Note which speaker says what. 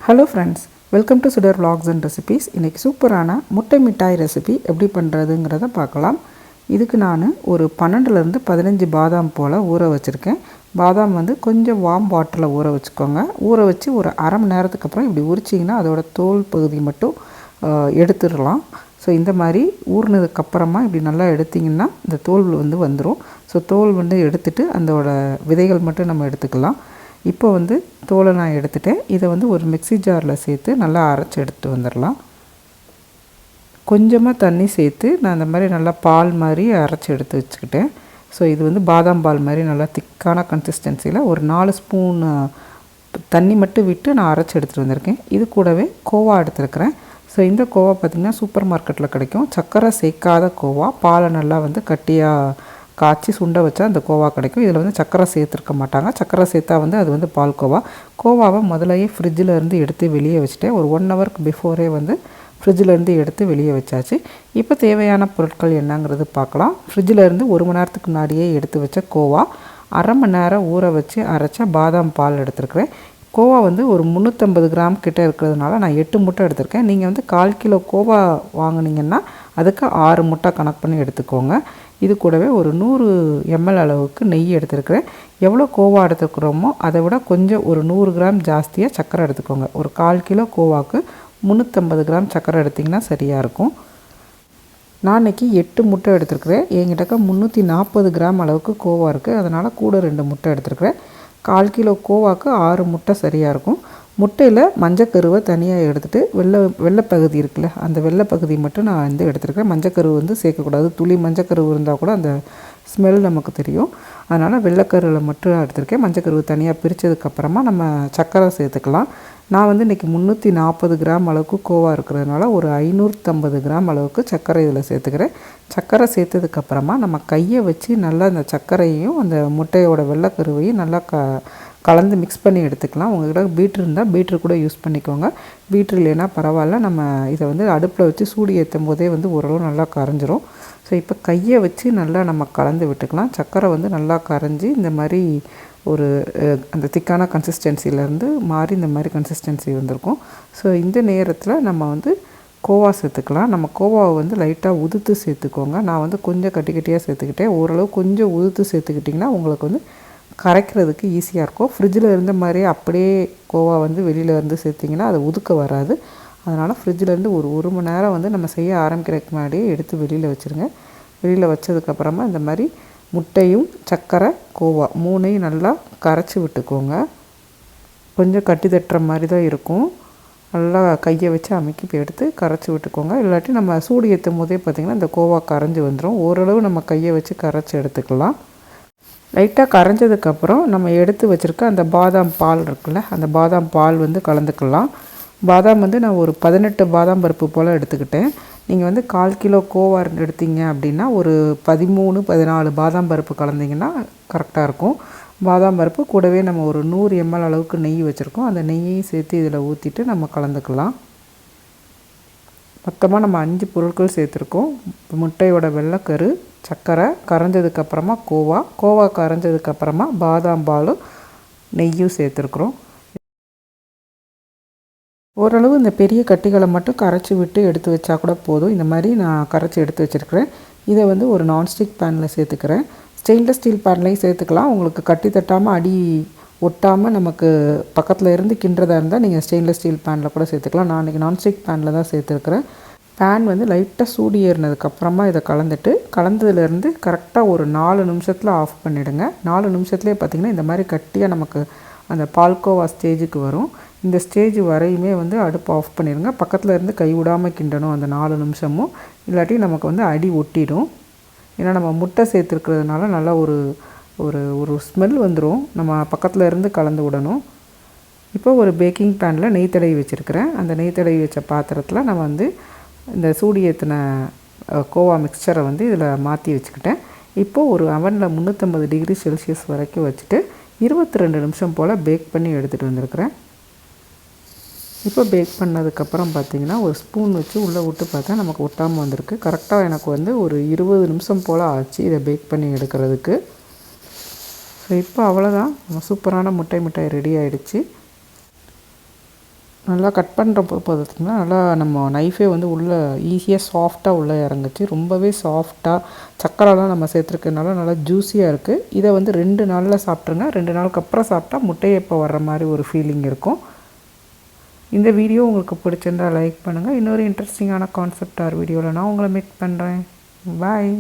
Speaker 1: Hello friends, welcome to சுடர் vlogs and recipes. இன்றைக்கி சூப்பரான முட்டை மிட்டாய் ரெசிபி எப்படி பண்ணுறதுங்கிறத பார்க்கலாம். இதுக்கு நான் ஒரு 12லேருந்து 15 பாதாம் போல் ஊற வச்சுருக்கேன். பாதாம் வந்து கொஞ்சம் வார்ம் வாட்டரில் ஊற வச்சுக்கோங்க. ஊற வச்சு ஒரு அரை மணி நேரத்துக்கு அப்புறம் இப்படி உரிச்சிங்கன்னா அதோட தோல் பகுதி மட்டும் எடுத்துடலாம். ஸோ இந்த மாதிரி ஊறினதுக்கப்புறமா இப்படி நல்லா எடுத்திங்கன்னா இந்த தோல் வந்து வந்துடும். ஸோ தோல் வந்து எடுத்துகிட்டு அதோட விதைகள் மட்டும் நம்ம எடுத்துக்கலாம். இப்போ வந்து தோலை நான் எடுத்துகிட்டேன். இதை வந்து ஒரு மிக்ஸி ஜாரில் சேர்த்து நல்லா அரைச்சி எடுத்துகிட்டு வந்துடலாம். கொஞ்சமாக தண்ணி சேர்த்து நான் அந்த மாதிரி நல்லா பால் மாதிரி அரைச்சி எடுத்து வச்சுக்கிட்டேன். ஸோ இது வந்து பாதாம் பால் மாதிரி நல்லா திக்கான கன்சிஸ்டன்சியில் ஒரு 4 ஸ்பூன் தண்ணி மட்டும் விட்டு நான் அரைச்சி எடுத்துகிட்டு வந்திருக்கேன். இது கூடவே கோவா எடுத்துருக்கிறேன். ஸோ இந்த கோவா பார்த்திங்கன்னா சூப்பர் மார்க்கெட்டில் கிடைக்கும். சர்க்கரை சேர்க்காத கோவா, பாலை நல்லா வந்து கட்டியாக காய்ச்சி சுண்டை வச்சா அந்த கோவா கிடைக்கும். இதில் வந்து சர்க்கரை சேர்த்துருக்க மாட்டாங்க. சர்க்கரை சேர்த்தா வந்து அது வந்து பால் கோவா. கோவாவை முதலையே ஃப்ரிட்ஜில் இருந்து எடுத்து வெளியே வச்சுட்டேன். ஒரு 1 ஹவருக்கு பிஃபோரே வந்து ஃப்ரிட்ஜிலேருந்து எடுத்து வெளியே வச்சாச்சு. இப்போ தேவையான பொருட்கள் என்னங்கிறது பார்க்கலாம். ஃப்ரிட்ஜிலேருந்து 1 மணி நேரத்துக்கு முன்னாடியே எடுத்து வச்ச கோவா, அரை மணி நேரம் ஊற வச்சு அரைச்ச பாதாம் பால் எடுத்துருக்கிறேன். கோவா வந்து ஒரு 350 கிராம் கிட்டே இருக்கிறதுனால நான் 8 முட்டை எடுத்திருக்கேன். நீங்கள் வந்து 1/4 கிலோ கோவா வாங்கினீங்கன்னா அதுக்கு 6 முட்டை கணக்கு பண்ணி எடுத்துக்கோங்க. இது கூடவே ஒரு 100 ml அளவுக்கு நெய் எடுத்துருக்கிறேன். எவ்வளோ கோவா எடுத்துக்கிறோமோ அதை விட கொஞ்சம் ஒரு 100 கிராம் ஜாஸ்தியாக சர்க்கரை எடுத்துக்கோங்க. ஒரு 1/4 கிலோ கோவாவுக்கு 350 கிராம் சர்க்கரை எடுத்திங்கன்னா சரியாக இருக்கும். நான் இன்றைக்கி 8 முட்டை எடுத்துருக்கிறேன். என்கிட்டக்க 340 கிராம் அளவுக்கு கோவா இருக்குது. அதனால் கூட 2 முட்டை எடுத்துருக்கிறேன். 1/4 கிலோ கோவாவுக்கு 6 முட்டை சரியாக இருக்கும். முட்டையில் மஞ்சக்கருவை தனியாக எடுத்துகிட்டு வெள்ளைப்பகுதி இருக்குல்ல, அந்த வெள்ளைப்பகுதி மட்டும் நான் வந்து எடுத்துருக்கேன். மஞ்சக்கரு வந்து சேர்க்கக்கூடாது. துளி மஞ்சக்கருவு இருந்தால் கூட அந்த ஸ்மெல் நமக்கு தெரியும். அதனால் வெள்ளைக்கருவில் மட்டும் எடுத்திருக்கேன். மஞ்சக்கருவு தனியாக பிரித்ததுக்கப்புறமா நம்ம சர்க்கரை சேர்த்துக்கலாம். நான் வந்து இன்றைக்கி 340 கிராம் அளவுக்கு கோவா இருக்கிறதுனால ஒரு 550 கிராம் அளவுக்கு சர்க்கரை இதில் சேர்த்துக்கிறேன். சர்க்கரை சேர்த்ததுக்கப்புறமா நம்ம கையை வச்சு நல்லா அந்த சர்க்கரையும் அந்த முட்டையோட வெள்ளைக்கருவையும் நல்லா கலந்து மிக்ஸ் பண்ணி எடுத்துக்கலாம். உங்கள்கிட்ட பீட்ரு இருந்தால் பீட்ரு கூட யூஸ் பண்ணிக்கோங்க. பீட்ரு இல்லைன்னா பரவாயில்ல. நம்ம இதை வந்து அடுப்பில் வச்சு சூடு ஏற்றும் போதே வந்து ஓரளவு நல்லா கரைஞ்சிரும். ஸோ இப்போ கையை வச்சு நல்லா நம்ம கலந்து விட்டுக்கலாம். சர்க்கரை வந்து நல்லா கரைஞ்சி இந்த மாதிரி ஒரு அந்த திக்கான கன்சிஸ்டன்சிலேருந்து மாறி இந்த மாதிரி கன்சிஸ்டன்சி வந்திருக்கும். ஸோ இந்த நேரத்தில் நம்ம வந்து கோவா சேர்த்துக்கலாம். நம்ம கோவாவை வந்து லைட்டாக உதுத்து சேர்த்துக்கோங்க. நான் வந்து கொஞ்சம் கட்டி கட்டியாக சேர்த்துக்கிட்டேன். ஓரளவு கொஞ்சம் உதுத்து சேர்த்துக்கிட்டிங்கன்னா உங்களுக்கு வந்து கரைக்கிறதுக்கு ஈஸியாக இருக்கும். ஃப்ரிட்ஜில் இருந்த மாதிரியே அப்படியே கோவா வந்து வெளியில் இருந்து சேர்த்திங்கன்னா அது உதுக்க வராது. அதனால் ஃப்ரிட்ஜிலேருந்து ஒரு மணி நேரம் வந்து நம்ம செய்ய ஆரம்பிக்கிறதுக்கு முன்னாடியே எடுத்து வெளியில் வச்சுருங்க. வெளியில் வச்சதுக்கப்புறமா இந்த மாதிரி முட்டையும் சர்க்கரை கோவா 3ஐயும் நல்லா கரைச்சி விட்டுக்கோங்க. கொஞ்சம் கட்டி தட்டுற மாதிரி தான் இருக்கும். நல்லா கையை வச்சு அமைக்கி எடுத்து கரைச்சி விட்டுக்கோங்க. இல்லாட்டி நம்ம சூடு ஏற்றும் போதே பார்த்திங்கன்னா இந்த கோவா கரைஞ்சி வந்துடும். ஓரளவு நம்ம கையை வச்சு கரைச்சி எடுத்துக்கலாம். லைட்டாக கரைஞ்சதுக்கப்புறம் நம்ம எடுத்து வச்சுருக்க அந்த பாதாம் பால் இருக்குல்ல, அந்த பாதாம் பால் வந்து கலந்துக்கலாம். பாதாம் வந்து நான் ஒரு 18 பாதாம் பருப்பு போல் எடுத்துக்கிட்டேன். நீங்கள் வந்து 1/4 கிலோ கோவா எடுத்தீங்க அப்படின்னா ஒரு 13-14 பாதாம் பருப்பு கலந்திங்கன்னா கரெக்டாக இருக்கும். பாதாம் பருப்பு கூடவே நம்ம ஒரு 100 ml அளவுக்கு நெய் வச்சுருக்கோம். அந்த நெய்யையும் சேர்த்து இதில் ஊற்றிட்டு நம்ம கலந்துக்கலாம். மொத்தமாக நம்ம 5 பொருட்கள் சேர்த்துருக்கோம். முட்டையோட வெள்ளைக்கரு, சர்க்கரை கரைஞ்சதுக்கப்புறமா கோவா கரைஞ்சதுக்கப்புறமா பாதாம் பாலும் நெய்யும் சேர்த்துருக்குறோம். ஓரளவு இந்த பெரிய கட்டிகளை மட்டும் கரைச்சி விட்டு எடுத்து வச்சா கூட போதும். இந்த மாதிரி நான் கரைச்சி எடுத்து வச்சுருக்கிறேன். இதை வந்து ஒரு நான்ஸ்டிக் பேனில் சேர்த்துக்கிறேன். ஸ்டெயின்லெஸ் ஸ்டீல் பேன்லேயும் சேர்த்துக்கலாம். உங்களுக்கு கட்டி தட்டாமல் அடி ஒட்டாமல் நமக்கு பக்கத்தில் இருந்து கிண்டுறதா இருந்தால் நீங்கள் ஸ்டெயின்லெஸ் ஸ்டீல் பேனில் கூட சேர்த்துக்கலாம். நான் இன்றைக்கி நான்ஸ்டிக் பேனில் தான் சேர்த்துருக்குறேன். பேன் வந்து லைட்டாக சூடு ஏறினதுக்கப்புறமா இதை கலந்ததுலேருந்து கரெக்டாக ஒரு 4 நிமிஷத்தில் ஆஃப் பண்ணிவிடுங்க. 4 நிமிஷத்துலேயே பார்த்திங்கன்னா இந்த மாதிரி கட்டியாக நமக்கு அந்த பால்கோவா ஸ்டேஜுக்கு வரும். இந்த ஸ்டேஜ் வரையுமே வந்து அடுப்பு ஆஃப் பண்ணிடுங்க. பக்கத்தில் இருந்து கை விடாமல் கிண்டணும் அந்த 4 நிமிஷமும். இல்லாட்டி நமக்கு வந்து அடி ஒட்டிடும். ஏன்னா நம்ம முட்டை சேர்த்துருக்கிறதுனால நல்லா ஒரு ஒரு ஒரு ஸ்மெல் வந்துடும். நம்ம பக்கத்தில் இருந்து கலந்து விடணும். இப்போ ஒரு பேக்கிங் பேனில் நெய் தடவி வச்சுருக்கிறேன். அந்த நெய் தடவி வச்ச பாத்திரத்தில் நான் வந்து இந்த சூடு ஏற்றின கோவா மிக்சரை வந்து இதில் மாற்றி வச்சுக்கிட்டேன். இப்போது ஒரு அவனில் 350 டிகிரி செல்சியஸ் வரைக்கும் வச்சுட்டு 22 நிமிஷம் போல் பேக் பண்ணி எடுத்துகிட்டு வந்திருக்கிறேன். இப்போ பேக் பண்ணதுக்கப்புறம் பார்த்திங்கன்னா ஒரு ஸ்பூன் வச்சு உள்ளே விட்டு பார்த்தா நமக்கு ஒட்டாமல் வந்திருக்கு. கரெக்டாக எனக்கு வந்து ஒரு 20 நிமிஷம் போல் ஆச்சு இதை பேக் பண்ணி எடுக்கிறதுக்கு. ஸோ இப்போ அவ்வளோதான், நம்ம சூப்பரான முட்டை மிட்டாய் ரெடி ஆகிடுச்சு. நல்லா கட் பண்ணுறப்போ பார்த்திங்கன்னா நல்லா நம்ம நைஃபே வந்து உள்ளே ஈஸியாக சாஃப்டாக உள்ளே இறங்குச்சு. ரொம்பவே சாஃப்டாக சக்கரைலாம் நம்ம சேர்த்துருக்கனால நல்லா ஜூஸியாக இருக்குது. இதை வந்து 2 நாளில் சாப்பிட்ருங்க. 2 நாளுக்கு அப்புறம் சாப்பிட்டா முட்டையப்பம் வர்ற மாதிரி ஒரு ஃபீலிங் இருக்கும். இந்த வீடியோ உங்களுக்கு பிடிச்சிருந்தால் லைக் பண்ணுங்கள். இன்னொரு இன்ட்ரெஸ்டிங்கான கான்செப்ட் ஆர் வீடியோவில் நான் உங்களை மீட் பண்ணுறேன். பாய்.